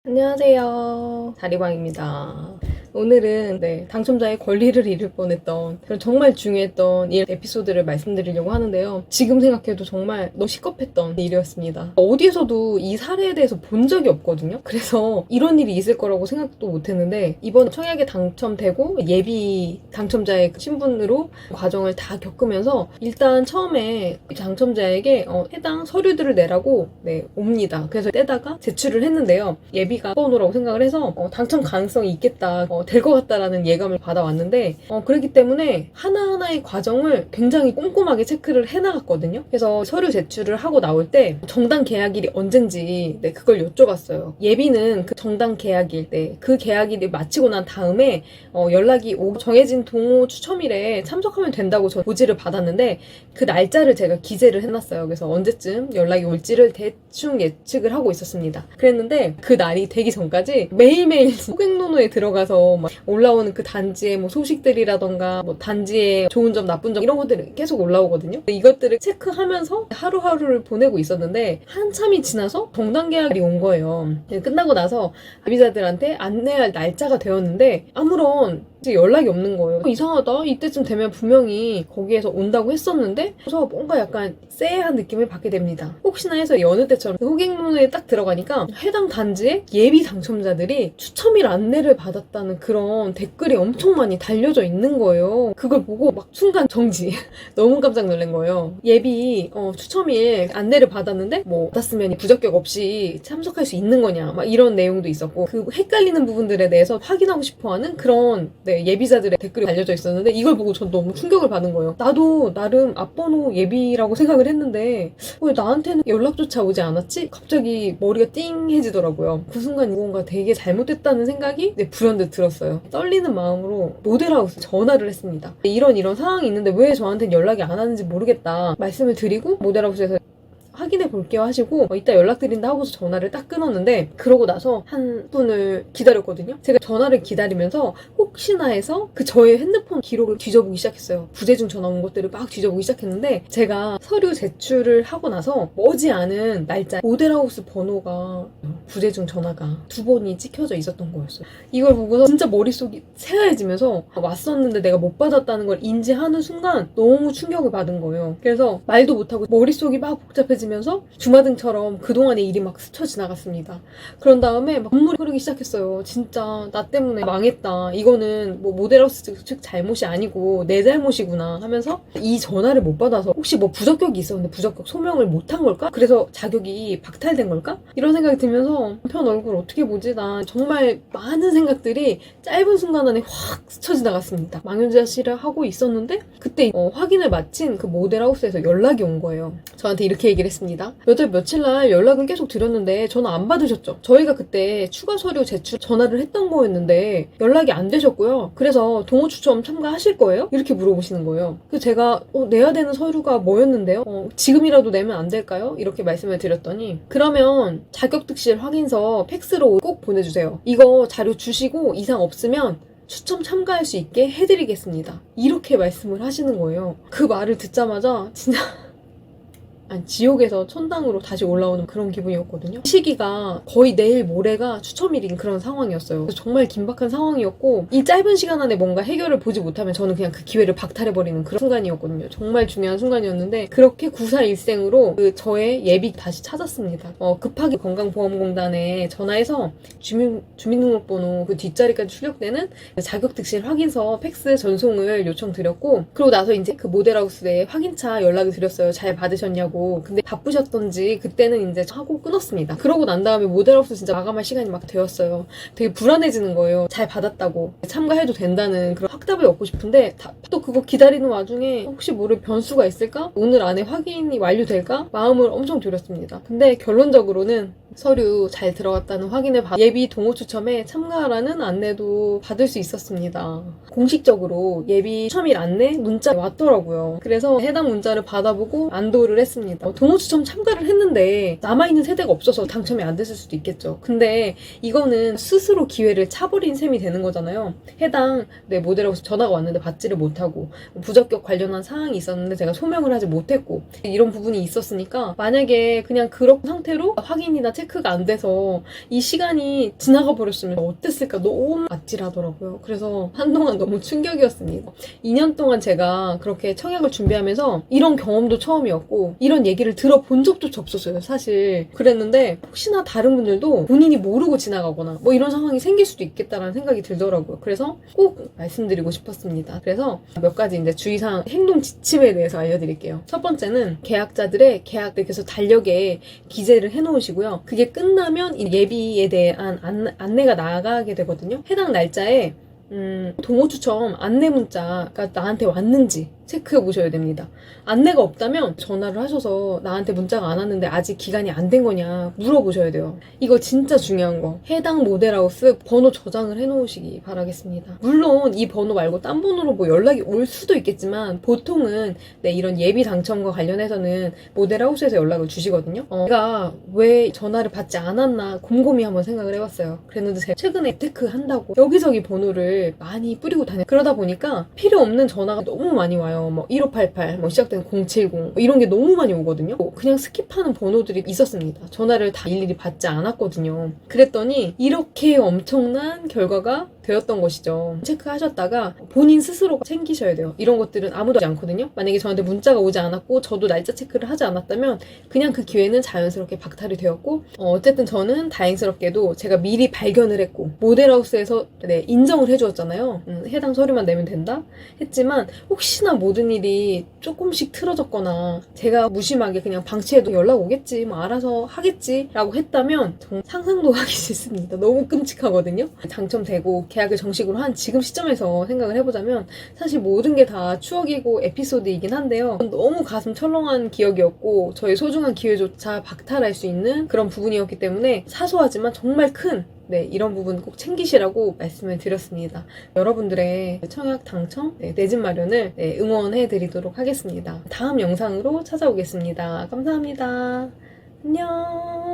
안녕하세요. 다리방입니다. 오늘은 당첨자의 권리를 잃을 뻔했던 그런 정말 중요했던 일 에피소드를 말씀드리려고 하는데요. 지금 생각해도 정말 너무 시겁했던 일이었습니다. 어디에서도 이 사례에 대해서 본 적이 없거든요. 그래서 이런 일이 있을 거라고 생각도 못했는데 이번 청약에 당첨되고 예비 당첨자의 신분으로 과정을 다 겪으면서 일단 처음에 당첨자에게 해당 서류들을 내라고 옵니다. 그래서 떼다가 제출을 했는데요. 예비가 번호라고 생각을 해서 당첨 가능성이 있겠다, 될 것 같다라는 예감을 받아왔는데 그렇기 때문에 하나하나의 과정을 굉장히 꼼꼼하게 체크를 해나갔거든요. 그래서 서류 제출을 하고 나올 때 정당 계약일이 언젠지 그걸 여쭤봤어요. 예비는 그 정당 계약일 그 계약일이 마치고 난 다음에 연락이 오고 정해진 동호 추첨일에 참석하면 된다고 저 고지를 받았는데 그 날짜를 제가 기재를 해놨어요. 그래서 언제쯤 연락이 올지를 대충 예측을 하고 있었습니다. 그랬는데 그 날이 되기 전까지 매일매일 호객노노에 들어가서 막 올라오는 그 단지의 뭐 소식들이라던가 뭐 단지의 좋은 점 나쁜 점 이런 것들이 계속 올라오거든요. 이것들을 체크하면서 하루하루를 보내고 있었는데 한참이 지나서 정당 계약이 온 거예요. 끝나고 나서 예비자들한테 안내할 날짜가 되었는데 아무런 연락이 없는 거예요. 이상하다. 이때쯤 되면 분명히 거기에서 온다고 했었는데 그래서 뭔가 약간 쎄한 느낌을 받게 됩니다. 혹시나 해서 여느 때처럼 호객노노에 딱 들어가니까 해당 단지의 예비 당첨자들이 추첨일 안내를 받았다는 그런 댓글이 엄청 많이 달려져 있는 거예요. 그걸 보고 막 순간 정지. 너무 깜짝 놀란 거예요. 예비 추첨일 안내를 받았는데 뭐 받았으면 부적격 없이 참석할 수 있는 거냐 막 이런 내용도 있었고 그 헷갈리는 부분들에 대해서 확인하고 싶어하는 그런 예비자들의 댓글이 달려져 있었는데 이걸 보고 전 너무 충격을 받은 거예요. 나도 나름 앞번호 예비라고 생각을 했는데 왜 나한테는 연락조차 오지 않았지? 갑자기 머리가 띵해지더라고요. 그 순간 뭔가 되게 잘못됐다는 생각이 불현듯 들었어요. 떨리는 마음으로 모델하우스 전화를 했습니다. 이런 상황이 있는데 왜 저한테는 연락이 안 하는지 모르겠다 말씀을 드리고 모델하우스에서 확인해 볼게요 하시고 이따 연락드린다 하고서 전화를 딱 끊었는데 그러고 나서 한 분을 기다렸거든요. 제가 전화를 기다리면서 혹시나 해서 그 저의 핸드폰 기록을 뒤져보기 시작했어요. 부재중 전화 온 것들을 막 뒤져보기 시작했는데 제가 서류 제출을 하고 나서 머지않은 날짜 모델하우스 번호가 부재중 전화가 2번이 찍혀져 있었던 거였어요. 이걸 보고서 진짜 머릿속이 새하얘지면서 왔었는데 내가 못 받았다는 걸 인지하는 순간 너무 충격을 받은 거예요. 그래서 말도 못하고 머릿속이 막 복잡해지면서 주마등처럼 그동안의 일이 막 스쳐 지나갔습니다. 그런 다음에 막 눈물이 흐르기 시작했어요. 진짜 나 때문에 망했다. 이거는 뭐 모델하우스 측 잘못이 아니고 내 잘못이구나 하면서 이 전화를 못 받아서 혹시 뭐 부적격이 있었는데 부적격 소명을 못한 걸까? 그래서 자격이 박탈된 걸까? 이런 생각이 들면서 남편 얼굴 어떻게 보지? 나 정말 많은 생각들이 짧은 순간 안에 확 스쳐 지나갔습니다. 망연자실을 하고 있었는데 그때 확인을 마친 그 모델하우스에서 연락이 온 거예요. 저한테 이렇게 얘기를 했습니다. 며칠 날 연락은 계속 드렸는데 전화 안 받으셨죠? 저희가 그때 추가 서류 제출 전화를 했던 거였는데 연락이 안 되셨고요. 그래서 동호 추첨 참가하실 거예요? 이렇게 물어보시는 거예요. 그래서 제가 내야 되는 서류가 뭐였는데요? 지금이라도 내면 안 될까요? 이렇게 말씀을 드렸더니 그러면 자격특실 확인서 팩스로 꼭 보내주세요. 이거 자료 주시고 이상 없으면 추첨 참가할 수 있게 해드리겠습니다. 이렇게 말씀을 하시는 거예요. 그 말을 듣자마자 진짜 지옥에서 천당으로 다시 올라오는 그런 기분이었거든요. 시기가 거의 내일 모레가 추첨일인 그런 상황이었어요. 그래서 정말 긴박한 상황이었고 이 짧은 시간 안에 뭔가 해결을 보지 못하면 저는 그냥 그 기회를 박탈해버리는 그런 순간이었거든요. 정말 중요한 순간이었는데 그렇게 구사일생으로 그 저의 예비 다시 찾았습니다. 급하게 건강보험공단에 전화해서 주민등록번호 그 뒷자리까지 출력되는 자격특실 확인서 팩스 전송을 요청드렸고 그러고 나서 이제 그 모델하우스에 확인차 연락을 드렸어요. 잘 받으셨냐고. 근데 바쁘셨던지 그때는 이제 하고 끊었습니다. 그러고 난 다음에 모델하우스 진짜 마감할 시간이 막 되었어요. 되게 불안해지는 거예요. 잘 받았다고 참가해도 된다는 그런 확답을 얻고 싶은데 또 그거 기다리는 와중에 혹시 모를 변수가 있을까? 오늘 안에 확인이 완료될까? 마음을 엄청 졸였습니다. 근데 결론적으로는 서류 잘 들어갔다는 확인을 예비 동호 추첨에 참가하라는 안내도 받을 수 있었습니다. 공식적으로 예비 추첨일 안내 문자가 왔더라고요. 그래서 해당 문자를 받아보고 안도를 했습니다. 동호 추첨 참가를 했는데 남아있는 세대가 없어서 당첨이 안 됐을 수도 있겠죠. 근데 이거는 스스로 기회를 차버린 셈이 되는 거잖아요. 해당 모델하우스 전화가 왔는데 받지를 못하고 부적격 관련한 사항이 있었는데 제가 소명을 하지 못했고 이런 부분이 있었으니까 만약에 그냥 그런 상태로 확인이나 체크 체크가 안 돼서 이 시간이 지나가 버렸으면 어땠을까 너무 아찔하더라고요. 그래서 한동안 너무 충격이었습니다. 2년 동안 제가 그렇게 청약을 준비하면서 이런 경험도 처음이었고 이런 얘기를 들어본 적도 없었어요, 사실. 그랬는데 혹시나 다른 분들도 본인이 모르고 지나가거나 뭐 이런 상황이 생길 수도 있겠다라는 생각이 들더라고요. 그래서 꼭 말씀드리고 싶었습니다. 그래서 몇 가지 이제 주의사항, 행동 지침에 대해서 알려드릴게요. 첫 번째는 계약자들의 계약에서 달력에 기재를 해놓으시고요. 그게 끝나면 이 예비에 대한 안내가 나가게 되거든요. 해당 날짜에 동호 추첨 안내 문자가 나한테 왔는지 체크해 보셔야 됩니다. 안내가 없다면 전화를 하셔서 나한테 문자가 안 왔는데 아직 기간이 안 된 거냐 물어보셔야 돼요. 이거 진짜 중요한 거. 해당 모델하우스 번호 저장을 해놓으시기 바라겠습니다. 물론 이 번호 말고 딴 번호로 뭐 연락이 올 수도 있겠지만 보통은 네, 이런 예비 당첨과 관련해서는 모델하우스에서 연락을 주시거든요. 제가 왜 전화를 받지 않았나 곰곰이 한번 생각을 해봤어요. 그랬는데 제가 최근에 테크 한다고 여기저기 번호를 많이 뿌리고 다녀요. 그러다 보니까 필요 없는 전화가 너무 많이 와요. 뭐 1588, 뭐 시작되는 070 뭐 이런 게 너무 많이 오거든요. 그냥 스킵하는 번호들이 있었습니다. 전화를 다 일일이 받지 않았거든요. 그랬더니 이렇게 엄청난 결과가 되었던 것이죠. 체크하셨다가 본인 스스로가 챙기셔야 돼요. 이런 것들은 아무도 하지 않거든요. 만약에 저한테 문자가 오지 않았고 저도 날짜 체크를 하지 않았다면 그냥 그 기회는 자연스럽게 박탈이 되었고 어쨌든 저는 다행스럽게도 제가 미리 발견을 했고 모델하우스에서 네, 인정을 해주었잖아요. 해당 서류만 내면 된다 했지만 혹시나 모든 일이 조금씩 틀어졌거나 제가 무심하게 그냥 방치해도 연락 오겠지 뭐 알아서 하겠지 라고 했다면 정말 상상도 하기 싫습니다. 너무 끔찍하거든요. 당첨되고 계약을 정식으로 한 지금 시점에서 생각을 해보자면 사실 모든 게 다 추억이고 에피소드이긴 한데요. 너무 가슴 철렁한 기억이었고 저의 소중한 기회조차 박탈할 수 있는 그런 부분이었기 때문에 사소하지만 정말 큰 네, 이런 부분 꼭 챙기시라고 말씀을 드렸습니다. 여러분들의 청약 당첨, 내 집 마련을 응원해 드리도록 하겠습니다. 다음 영상으로 찾아오겠습니다. 감사합니다. 안녕.